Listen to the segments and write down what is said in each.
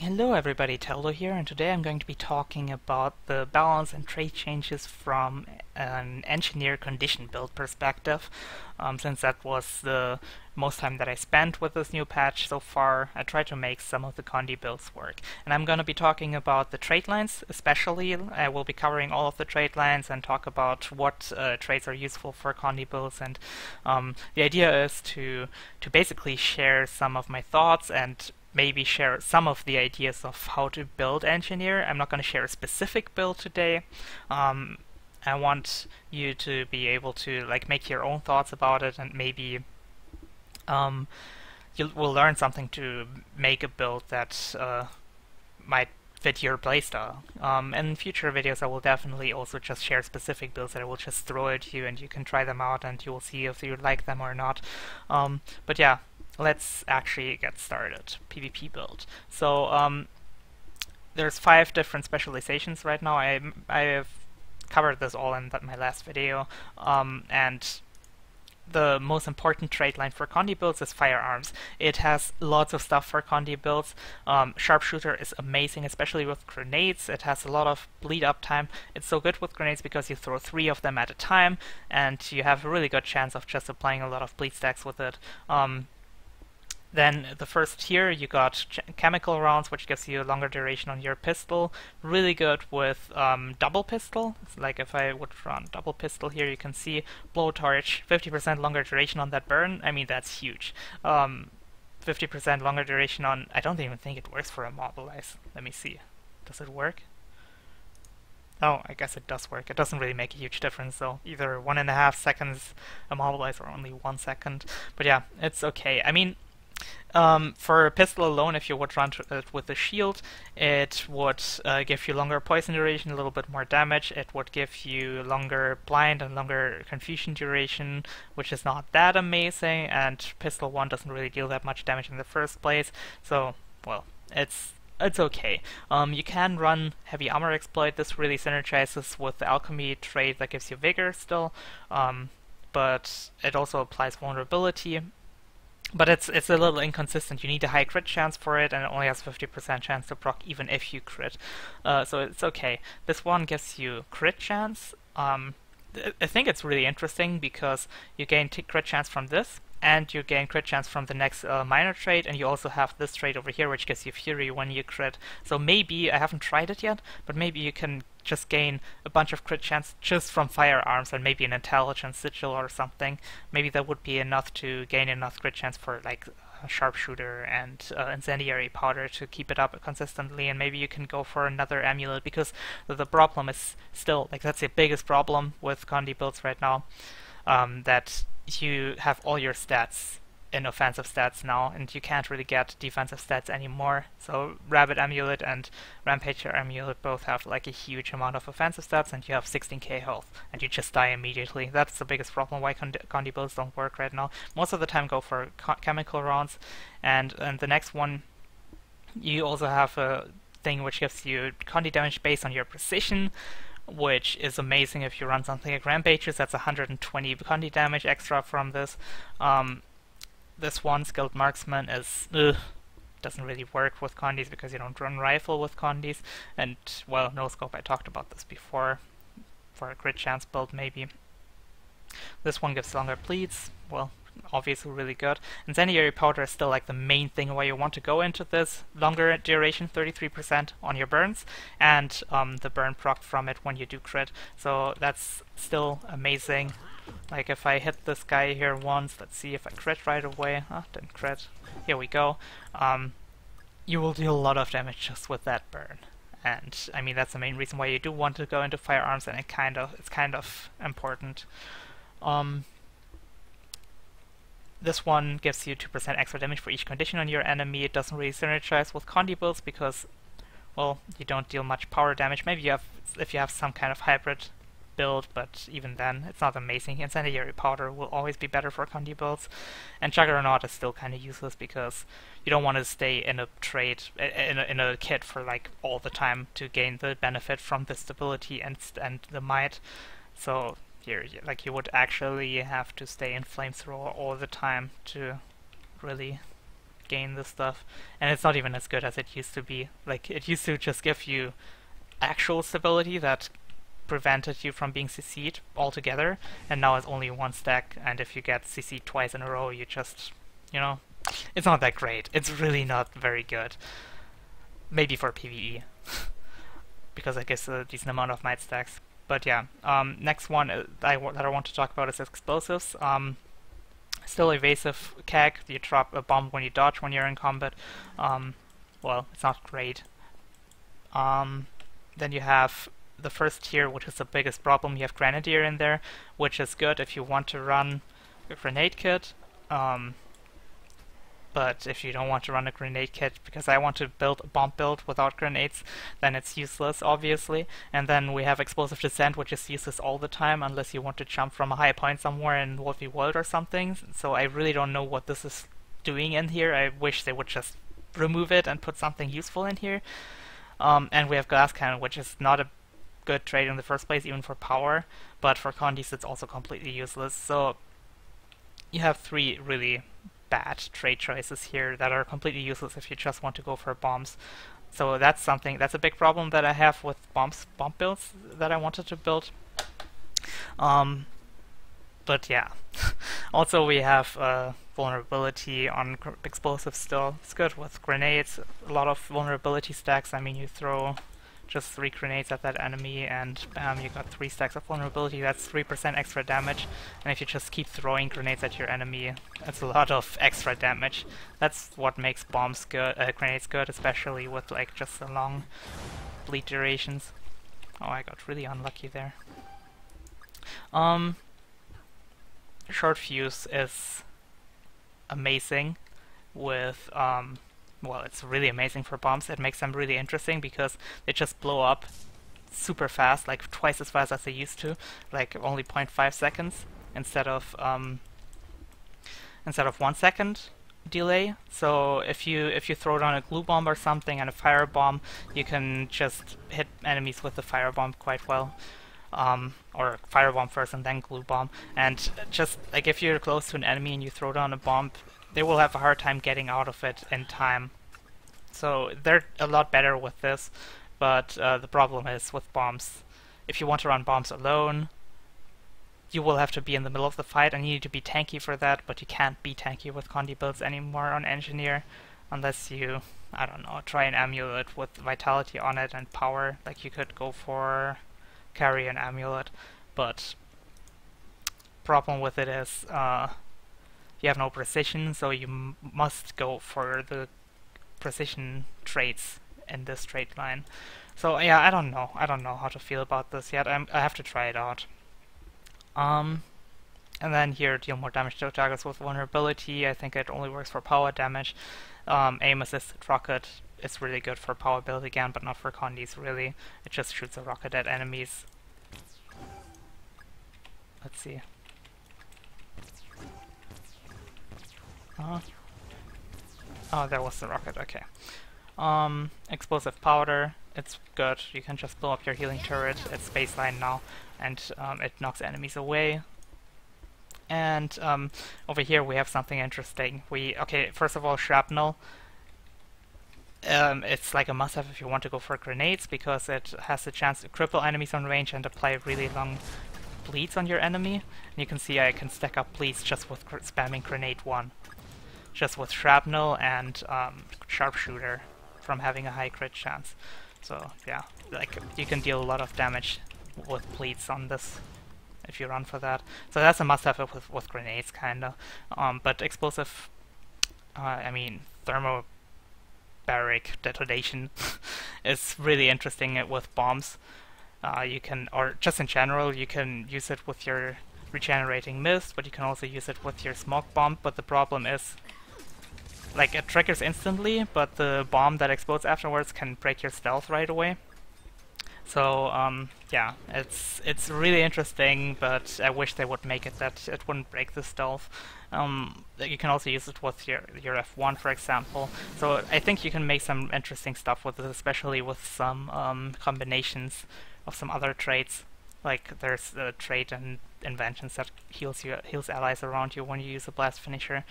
Hello everybody, Teldo here, and today I'm going to be talking about the balance and trait changes from an engineer condition build perspective. Since that was the most time that I spent with this new patch so far, I tried to make some of the Condi builds work. And I'm going to be talking about the trait lines especially. I will be covering all of the trait lines and talk about what traits are useful for Condi builds, and the idea is to basically share some of my thoughts and maybe share some of the ideas of how to build Engineer. I'm not going to share a specific build today. I want you to be able to make your own thoughts about it, and maybe you will learn something to make a build that might fit your playstyle. In future videos I will definitely also just share specific builds that I will just throw at you and you can try them out and you will see if you like them or not. But yeah, let's actually get started. PvP build. So there's 5 different specializations right now. I have covered this all in my last video, and the most important trait line for Condi builds is Firearms. It has lots of stuff for Condi builds. Sharpshooter is amazing, especially with grenades. It has a lot of bleed up time. It's so good with grenades because you throw 3 of them at a time, and you have a really good chance of just applying a lot of bleed stacks with it. Then the first tier, you got chemical rounds, which gives you a longer duration on your pistol. Really good with double pistol. It's like if I would run double pistol here, you can see blowtorch, 50% longer duration on that burn. I mean, that's huge. 50% longer duration on... I don't even think it works for immobilize. Let me see. Does it work? Oh, I guess it does work. It doesn't really make a huge difference, though. Either 1.5 seconds immobilize or only 1 second. But yeah, it's okay. I mean, for a pistol alone, if you would run it with a shield, it would give you longer poison duration, a little bit more damage. It would give you longer blind and longer confusion duration, which is not that amazing, and pistol 1 doesn't really deal that much damage in the first place, so, well, it's okay. You can run heavy armor exploit. This really synergizes with the Alchemy trait that gives you vigor still, but it also applies vulnerability. But it's a little inconsistent. You need a high crit chance for it, and it only has 50% chance to proc even if you crit. So it's okay. This one gives you crit chance. I think it's really interesting because you gain crit chance from this, and you gain crit chance from the next minor trait, and you also have this trait over here which gives you fury when you crit. So maybe, I haven't tried it yet, but maybe you can just gain a bunch of crit chance just from Firearms and maybe an intelligence sigil or something. Maybe that would be enough to gain enough crit chance for like a sharpshooter and incendiary powder to keep it up consistently, and maybe you can go for another amulet, because the problem is still, like, that's the biggest problem with Condi builds right now, that you have all your stats in offensive stats now, and you can't really get defensive stats anymore. So Rabbit Amulet and Rampager Amulet both have like a huge amount of offensive stats, and you have 16k health, and you just die immediately. That's the biggest problem why Condi builds don't work right now. Most of the time go for chemical rounds, and the next one, you also have a thing which gives you Condi damage based on your precision, which is amazing if you run something like Rampages. That's 120 Condi damage extra from this. This one, Skilled Marksman, is doesn't really work with Condis because you don't run rifle with Condis, and, well, no scope, I talked about this before, for a crit chance build maybe. This one gives longer bleeds, well, obviously really good. Incendiary powder is still like the main thing why you want to go into this. Longer duration, 33% on your burns, and the burn proc from it when you do crit, so that's still amazing. Like if I hit this guy here once, let's see if I crit right away. Didn't crit. Here we go. You will deal a lot of damage just with that burn. And I mean, that's the main reason why you do want to go into Firearms, and it's kind of important. This one gives you 2% extra damage for each condition on your enemy. It doesn't really synergize with Condi builds because, well, you don't deal much power damage. Maybe if you have some kind of hybrid build, but even then, it's not amazing. Incendiary powder will always be better for Condi builds, and Juggernaut is still kind of useless because you don't want to stay in a trade in a kit for like all the time to gain the benefit from the stability and the might. So here, like, you would actually have to stay in flamethrower all the time to really gain this stuff, and it's not even as good as it used to be. Like, it used to just give you actual stability that prevented you from being CC'd altogether, and now it's only one stack, and if you get CC'd twice in a row, you just, you know, it's not that great. It's really not very good. Maybe for PvE, because it gives a decent amount of might stacks. But yeah, next one that I want to talk about is explosives. Still evasive CAG, you drop a bomb when you dodge when you're in combat. Well, it's not great. Then you have the first tier, which is the biggest problem. You have Grenadier in there, which is good if you want to run a grenade kit. But if you don't want to run a grenade kit, because I want to build a bomb build without grenades, then it's useless, obviously. And then we have Explosive Descent, which is useless all the time, unless you want to jump from a high point somewhere in Wolfie World or something. So I really don't know what this is doing in here. I wish they would just remove it and put something useful in here. And we have Glass Cannon, which is not a good trade in the first place, even for power, but for Condis it's also completely useless. So you have three really bad trade choices here that are completely useless if you just want to go for bombs. So that's a big problem that I have with bomb builds that I wanted to build. But yeah, also we have vulnerability on explosives still. It's good with grenades, a lot of vulnerability stacks. I mean, you throw just 3 grenades at that enemy and bam, you got 3 stacks of vulnerability. That's 3% extra damage, and if you just keep throwing grenades at your enemy, that's a lot of extra damage. That's what makes bombs good, grenades good, especially with like just the long bleed durations. Oh, I got really unlucky there. Short fuse is amazing with well, it's really amazing for bombs. It makes them really interesting because they just blow up super fast, like twice as fast as they used to, like only 0.5 seconds instead of 1 second delay. So if you throw down a glue bomb or something and a fire bomb, you can just hit enemies with the fire bomb quite well. Or fire bomb first and then glue bomb. And just like if you're close to an enemy and you throw down a bomb, they will have a hard time getting out of it in time. So they're a lot better with this, but the problem is with bombs. If you want to run bombs alone, you will have to be in the middle of the fight and you need to be tanky for that, but you can't be tanky with Condi builds anymore on Engineer unless you, I don't know, try an amulet with vitality on it and power. Like you could go for Carrion amulet, but problem with it is you have no precision, so you must go for the precision traits in this trait line. So yeah, I don't know how to feel about this yet. I have to try it out. And then here, deal more damage to targets with vulnerability. I think it only works for power damage. Aim assisted rocket is really good for power build again, but not for Condis really. It just shoots a rocket at enemies. Let's see. Oh, there was the rocket, okay. Explosive powder, it's good. You can just blow up your healing turret. It's baseline now, and it knocks enemies away. And over here we have something interesting. Okay, first of all, shrapnel. It's like a must-have if you want to go for grenades, because it has the chance to cripple enemies on range and apply really long bleeds on your enemy. And you can see I can stack up bleeds just with spamming grenade 1. Just with shrapnel and sharpshooter from having a high crit chance. So yeah, like you can deal a lot of damage with bleeds on this if you run for that. So that's a must-have with grenades, kinda. But explosive, I mean thermobaric detonation is really interesting with bombs. You can, or just in general, you can use it with your regenerating mist, but you can also use it with your smoke bomb. But the problem is, like, it triggers instantly, but the bomb that explodes afterwards can break your stealth right away. So yeah, it's really interesting, but I wish they would make it that it wouldn't break the stealth. You can also use it with your F1, for example. So I think you can make some interesting stuff with it, especially with some combinations of some other traits. Like there's a trait in Inventions that heals allies around you when you use a blast finisher.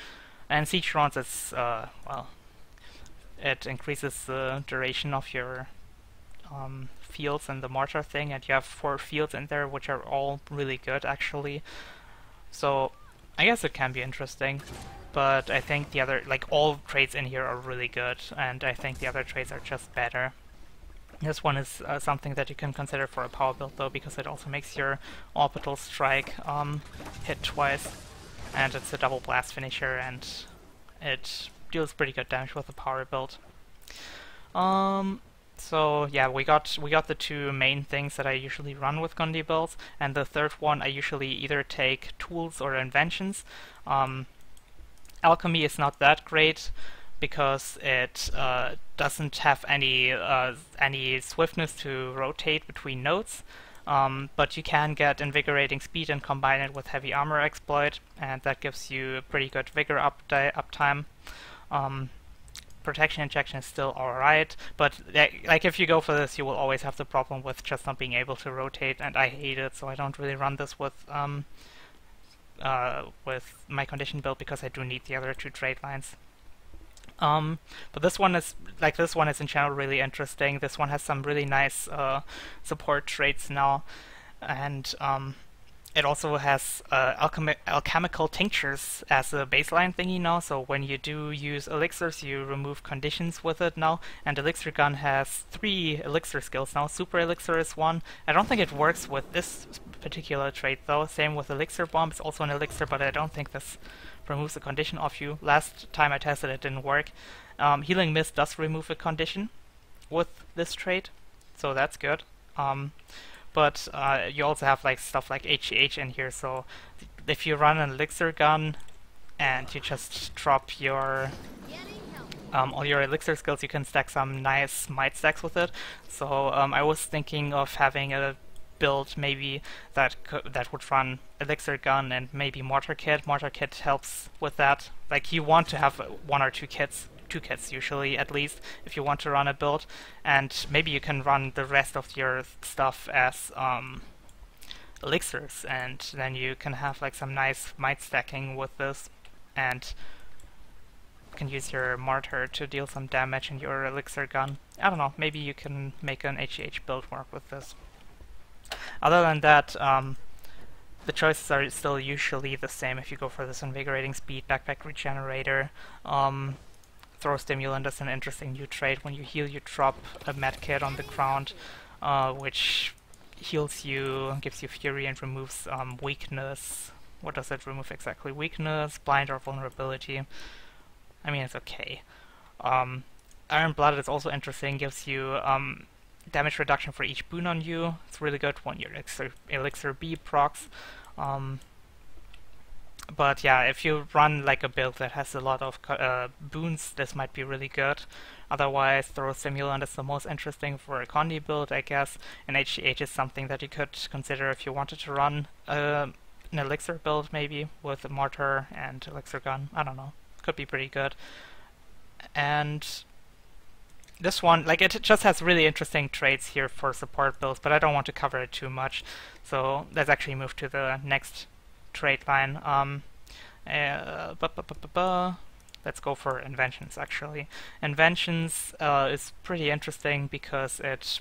And siege rounds is, well, it increases the duration of your fields and the mortar thing, and you have 4 fields in there, which are all really good, actually. So, I guess it can be interesting. But I think the other, like, all traits in here are really good, and I think the other traits are just better. This one is something that you can consider for a power build, though, because it also makes your orbital strike hit twice, and it's a double blast finisher, and it deals pretty good damage with a power build. So yeah, we got the 2 main things that I usually run with Condi builds, and the third one I usually either take tools or inventions. Alchemy is not that great because it doesn't have any swiftness to rotate between nodes, but you can get invigorating speed and combine it with heavy armor exploit, and that gives you a pretty good vigor uptime. Protection injection is still alright, but like if you go for this, you will always have the problem with just not being able to rotate, and I hate it, so I don't really run this with my condition build because I do need the other 2 trade lines. But this one is in general really interesting. This one has some really nice support traits now, and it also has alchemical tinctures as a baseline thingy now, so when you do use elixirs, you remove conditions with it now, and Elixir Gun has 3 elixir skills now. Super Elixir is one. I don't think it works with this particular trait though. Same with Elixir Bomb, it's also an elixir, but I don't think this removes a condition off you. Last time I tested it didn't work. Healing Mist does remove a condition with this trait, so that's good. But you also have like stuff like HGH in here, so if you run an elixir gun and you just drop your all your elixir skills, you can stack some nice might stacks with it. So I was thinking of having a build maybe that would run elixir gun and maybe mortar kit. Mortar kit helps with that. Like you want to have 1 or 2 kits. 2 kits usually, at least, if you want to run a build, and maybe you can run the rest of your stuff as elixirs, and then you can have like some nice might stacking with this, and you can use your mortar to deal some damage in your elixir gun. I don't know, maybe you can make an HH build work with this. Other than that, the choices are still usually the same if you go for this invigorating speed, backpack regenerator. Throw Stimulant is an interesting new trait. When you heal, you drop a medkit on the ground, which heals you, gives you fury, and removes weakness. What does it remove exactly? Weakness, blind, or vulnerability. I mean, it's okay. Iron Blood is also interesting, gives you damage reduction for each boon on you. It's really good when your Elixir B procs. But yeah, if you run like a build that has a lot of boons, this might be really good. Otherwise, Throw Stimulant is the most interesting for a Condi build, I guess, and HGH is something that you could consider if you wanted to run an elixir build, maybe, with a mortar and elixir gun. I don't know. Could be pretty good. And this one, like, it just has really interesting traits here for support builds, but I don't want to cover it too much. So let's actually move to the next trait line. Let's go for Inventions, actually. Inventions is pretty interesting because it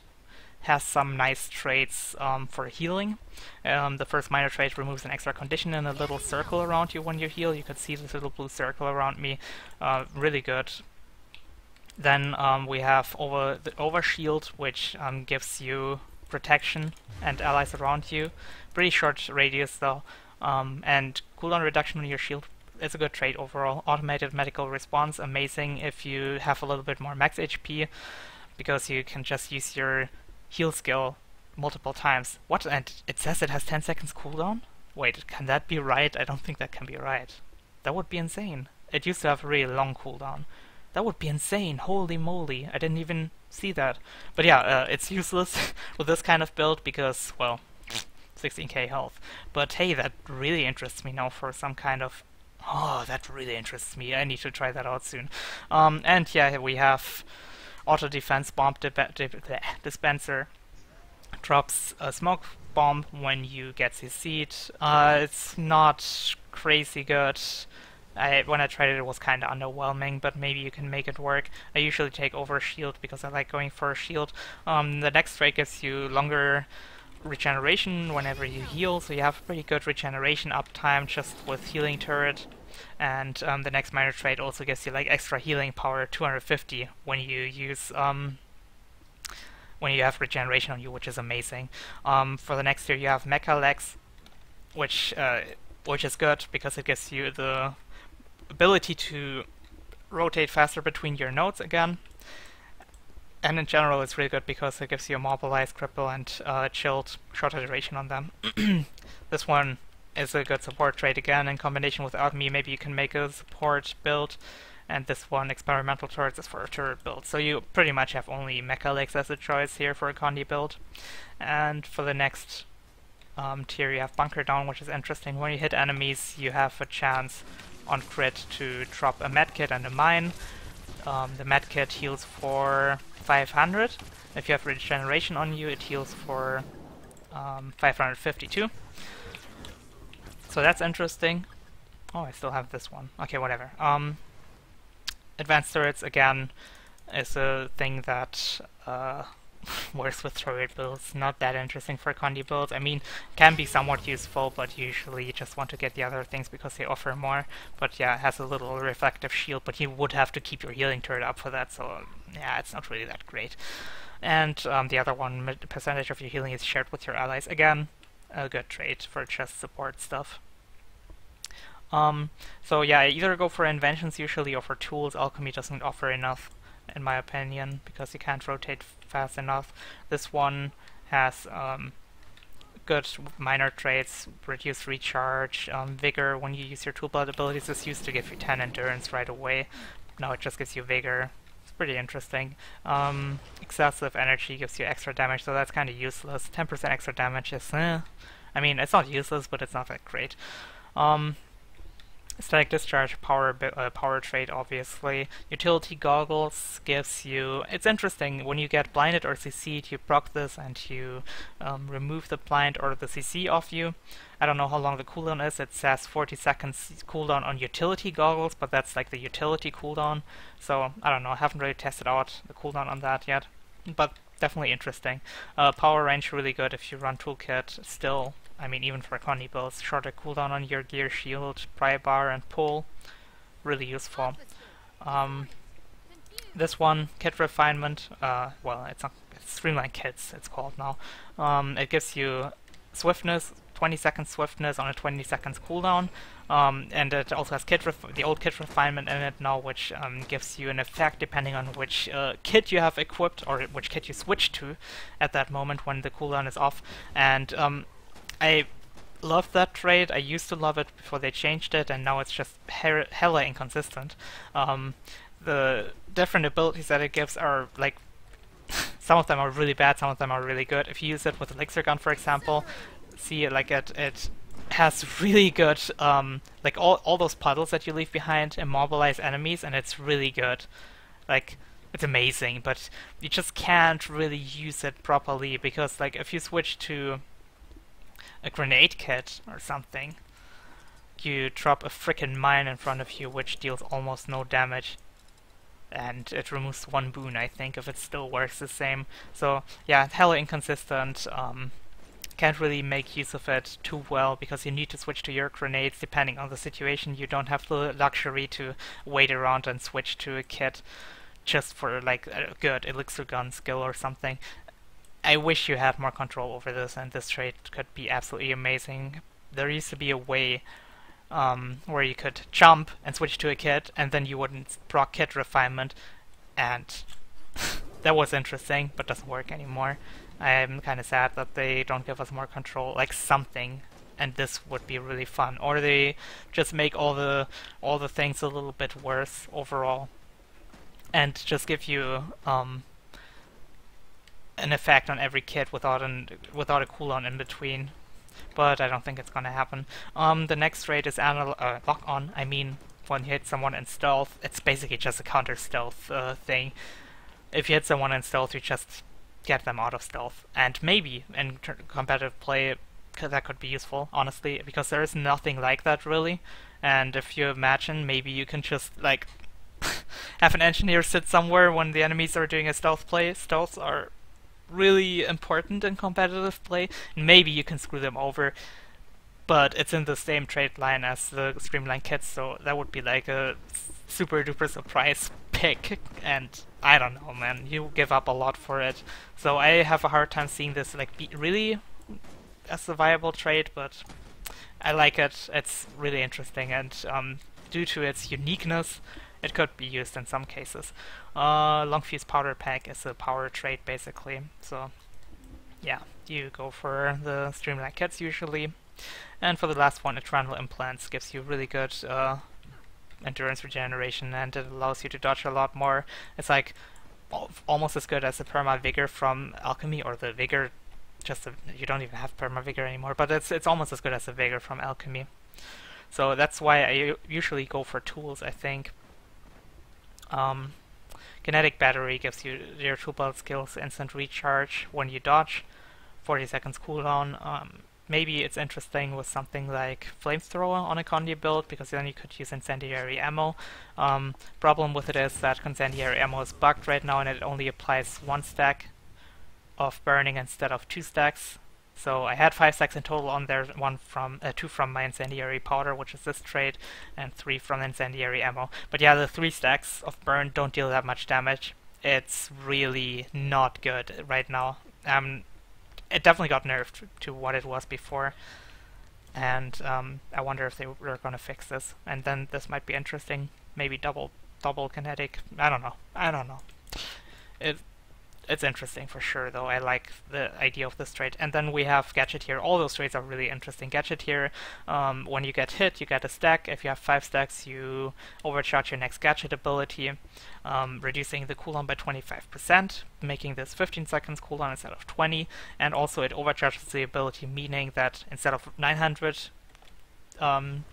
has some nice traits for healing. The first minor trait removes an extra condition in a little circle around you when you heal. You can see this little blue circle around me. Really good. Then we have the Overshield, which gives you protection and allies around you. Pretty short radius though. And cooldown reduction on your shield is a good trait overall. Automated medical response, amazing if you have a little bit more max HP, because you can just use your heal skill multiple times. What? And it says it has 10 seconds cooldown? Wait, can that be right? I don't think that can be right. That would be insane. It used to have a really long cooldown. That would be insane. Holy moly. I didn't even see that. But yeah, it's useless with this kind of build because, well, 16k health. But hey, that really interests me now for some kind of... Oh, that really interests me. I need to try that out soon. And yeah, we have Auto Defense Bomb Dispenser. Drops a smoke bomb when you get CC'd. It's not crazy good. When I tried it, it was kind of underwhelming, but maybe you can make it work. I usually take over shield because I like going for a shield. The next trait gives you longer regeneration whenever you heal, so you have pretty good regeneration uptime just with healing turret. And the next minor trait also gives you like extra healing power, 250, when you use when you have regeneration on you, which is amazing. For the next tier, you have Mecha Legs, which is good because it gives you the ability to rotate faster between your nodes again. And in general, it's really good because it gives you a mobilized, cripple, and chilled shorter duration on them. This one is a good support trait again. In combination with Alchemy, maybe you can make a support build. And this one, experimental turrets, is for a turret build. So you pretty much have only Mecha Legs as a choice here for a Condi build. And for the next tier, you have Bunker Down, which is interesting. When you hit enemies, you have a chance on crit to drop a medkit and a mine. The medkit heals for 500. If you have regeneration on you, it heals for 552. So that's interesting. Oh, I still have this one. Okay, whatever. Advanced turrets, again, is a thing that works with turret builds. Not that interesting for Condi builds. I mean, can be somewhat useful, but usually you just want to get the other things because they offer more. But yeah, it has a little reflective shield, but you would have to keep your healing turret up for that, so yeah, it's not really that great. And the other one, percentage of your healing is shared with your allies. Again, a good trait for just support stuff. So yeah, either go for inventions usually or for tools. Alchemy doesn't offer enough, in my opinion, because you can't rotate fast enough. This one has good minor traits, reduced recharge, vigor. When you use your toolbelt abilities, this used to give you 10 endurance right away. Now it just gives you vigor. It's pretty interesting. Excessive energy gives you extra damage, so that's kind of useless. 10% extra damage is, I mean, it's not useless, but it's not that great. Static discharge, power trait, obviously. Utility goggles gives you... It's interesting, when you get blinded or CC'd, you proc this and you remove the blind or the CC off you. I don't know how long the cooldown is. It says 40 seconds cooldown on utility goggles, but that's like the utility cooldown. So, I don't know, I haven't really tested out the cooldown on that yet. But definitely interesting. Power range really good if you run toolkit still. I mean, even for Condi builds, shorter cooldown on your gear, shield, pry bar, and pull. Really useful. This one, kit refinement, well, it's not, it's Streamline Kits, it's called now. It gives you swiftness, 20 seconds swiftness on a 20 seconds cooldown. And it also has the old kit refinement in it now, which gives you an effect depending on which kit you have equipped or which kit you switch to at that moment when the cooldown is off. And I love that trait. I used to love it before they changed it, and now it's just hella inconsistent. The different abilities that it gives are like some of them are really bad, some of them are really good. If you use it with Elixir Gun, for example, see, like it has really good, like all those puddles that you leave behind immobilize enemies, and it's really good. Like, it's amazing, but you just can't really use it properly because, like, if you switch to a grenade kit or something, you drop a frickin' mine in front of you which deals almost no damage, and it removes one boon, I think, if it still works the same. So yeah, hella inconsistent. Can't really make use of it too well because you need to switch to your grenades depending on the situation. You don't have the luxury to wait around and switch to a kit just for like a good elixir gun skill or something. I wish you had more control over this, and this trait could be absolutely amazing. There used to be a way where you could jump and switch to a kit, and then you wouldn't proc kit refinement, and that was interesting, but doesn't work anymore. I'm kind of sad that they don't give us more control, like something, and this would be really fun. Or they just make all the things a little bit worse overall, and just give you an effect on every kit without a cooldown in between, but I don't think it's gonna happen. The next trait is lock on. I mean, when you hit someone in stealth, it's basically just a counter stealth thing. If you hit someone in stealth, you just get them out of stealth, and maybe in competitive play that could be useful, honestly, because there is nothing like that really. And if you imagine, maybe you can just like have an engineer sit somewhere when the enemies are doing a stealth play. Stealths are really important in competitive play, and maybe you can screw them over, but it's in the same trade line as the Streamline kits, so that would be like a super duper surprise pick, and I don't know, man, you give up a lot for it. So I have a hard time seeing this like be really as a viable trade, but I like it. It's really interesting, and due to its uniqueness, it could be used in some cases. Long fuse powder pack is a power trade basically, so yeah, you go for the Streamline kits usually. And for the last one, Eternal Implants gives you really good endurance regeneration, and it allows you to dodge a lot more. It's like almost as good as the Perma Vigor from Alchemy, or the Vigor. You don't even have Perma Vigor anymore, but it's almost as good as the Vigor from Alchemy. So that's why I usually go for tools, I think. Kinetic Battery gives you your tool belt skills, instant recharge when you dodge, 40 seconds cooldown. Maybe it's interesting with something like Flamethrower on a Condi build, because then you could use incendiary ammo. Problem with it is that incendiary ammo is bugged right now, and it only applies 1 stack of burning instead of 2 stacks. So I had 5 stacks in total on there, 2 from my incendiary powder, which is this trade, and 3 from incendiary ammo. But yeah, the 3 stacks of burn don't deal that much damage. It's really not good right now. It definitely got nerfed to what it was before, and I wonder if they were going to fix this. And then this might be interesting. Maybe double kinetic. I don't know. It's interesting for sure, though. I like the idea of this trade. And then we have Gadgeteer. All those trades are really interesting. Gadgeteer, when you get hit, you get a stack. If you have 5 stacks, you overcharge your next gadget ability, reducing the cooldown by 25%, making this 15 seconds cooldown instead of 20. And also it overcharges the ability, meaning that instead of 900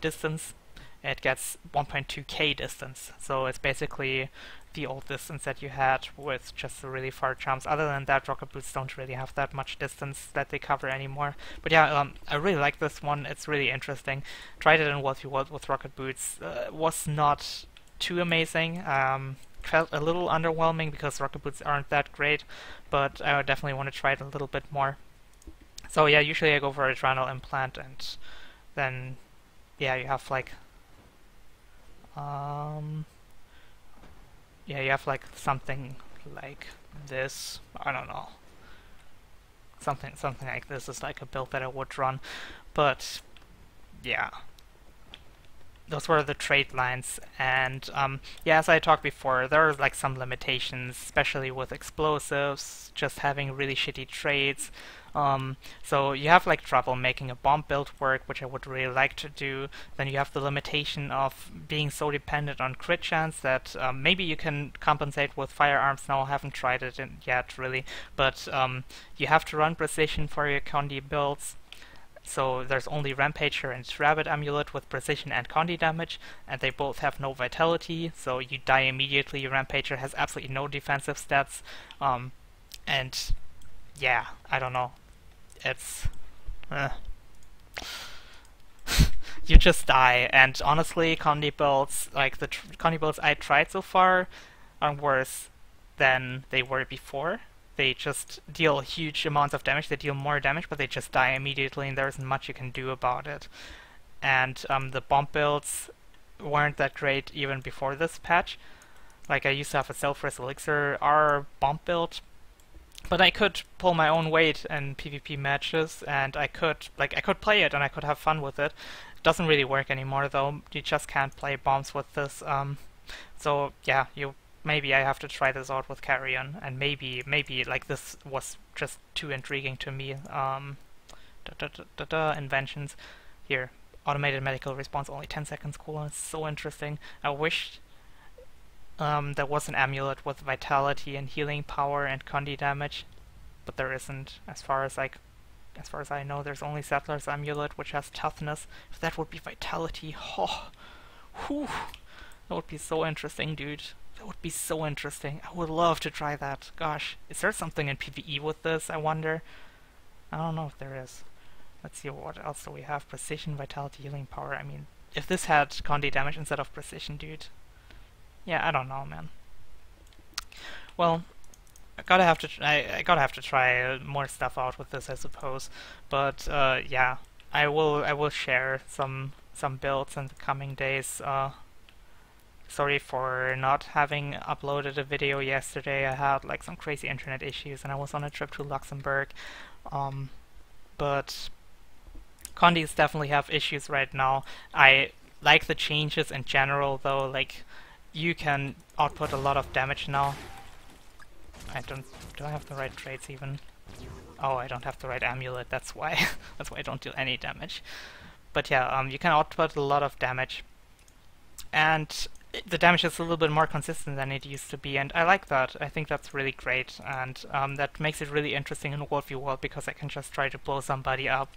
distance, it gets 1.2k distance. So it's basically the old distance that you had with just the really far jumps. Other than that, rocket boots don't really have that much distance that they cover anymore. But yeah, I really like this one. It's really interesting. Tried it in World v. World with rocket boots. Was not too amazing. Felt a little underwhelming because rocket boots aren't that great, but I would definitely want to try it a little bit more. So yeah, usually I go for a Adrenal Implant, and then yeah, you have like yeah, you have like something like this. I don't know. Something like this is like a build that I would run. But yeah, those were the trade lines, and yeah, as I talked before, there are like some limitations, especially with explosives, just having really shitty trades. So you have like trouble making a bomb build work, which I would really like to do. Then you have the limitation of being so dependent on crit chance that maybe you can compensate with Firearms. Now I haven't tried it yet really, but you have to run precision for your Condi builds. So there's only Rampager and Rabbit Amulet with precision and Condi damage, and they both have no vitality, so you die immediately. Rampager has absolutely no defensive stats, and yeah, I don't know. It's you just die, and honestly, Condi builds, like the Condi builds I tried so far, are worse than they were before. They just deal huge amounts of damage. They deal more damage, but they just die immediately, and there isn't much you can do about it. And the bomb builds weren't that great even before this patch. Like I used to have a Self-Res Elixir R bomb build, but I could pull my own weight in PvP matches, and I could play it and I could have fun with it. It doesn't really work anymore though. You just can't play bombs with this. So yeah, maybe I have to try this out with Carrion, and maybe like this was just too intriguing to me. Inventions here. Automated medical response, only 10 seconds cooldown. It's so interesting. I wish there was an amulet with vitality and healing power and Condi damage, but there isn't. As far as I know, there's only Settler's amulet, which has toughness. If that would be vitality, oh, whew, that would be so interesting, dude. That would be so interesting. I would love to try that. Gosh, is there something in PvE with this, I wonder? I don't know if there is. Let's see, what else do we have? Precision, vitality, healing power. I mean, if this had Condi damage instead of precision, dude. Yeah, I don't know, man. Well, I gotta have to try more stuff out with this, I suppose. But yeah, I will share some builds in the coming days. Sorry for not having uploaded a video yesterday. I had like some crazy internet issues and I was on a trip to Luxembourg. But Condis definitely have issues right now. I like the changes in general though, like you can output a lot of damage now. Do I have the right traits even? Oh, I don't have the right amulet, that's why. That's why I don't do any damage. But yeah, you can output a lot of damage. And the damage is a little bit more consistent than it used to be, and I like that. I think that's really great, and that makes it really interesting in World v World because I can just try to blow somebody up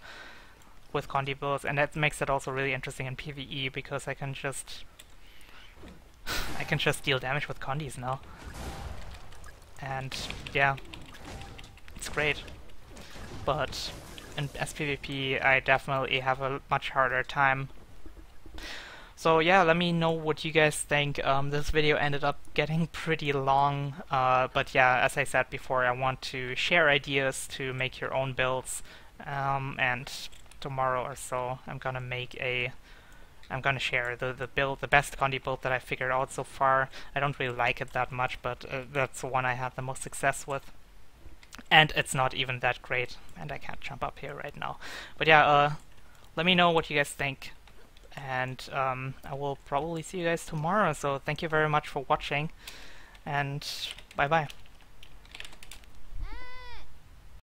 with Condi builds, and that makes it also really interesting in PvE because I can just deal damage with Condis now. And yeah, it's great. But in SPVP I definitely have a much harder time. So yeah, let me know what you guys think. This video ended up getting pretty long, but yeah, as I said before, I want to share ideas to make your own builds, and tomorrow or so I'm gonna share the best Condi build that I figured out so far. I don't really like it that much, but that's the one I had the most success with. And it's not even that great, and I can't jump up here right now. But yeah, let me know what you guys think. And I will probably see you guys tomorrow, so thank you very much for watching, and bye bye.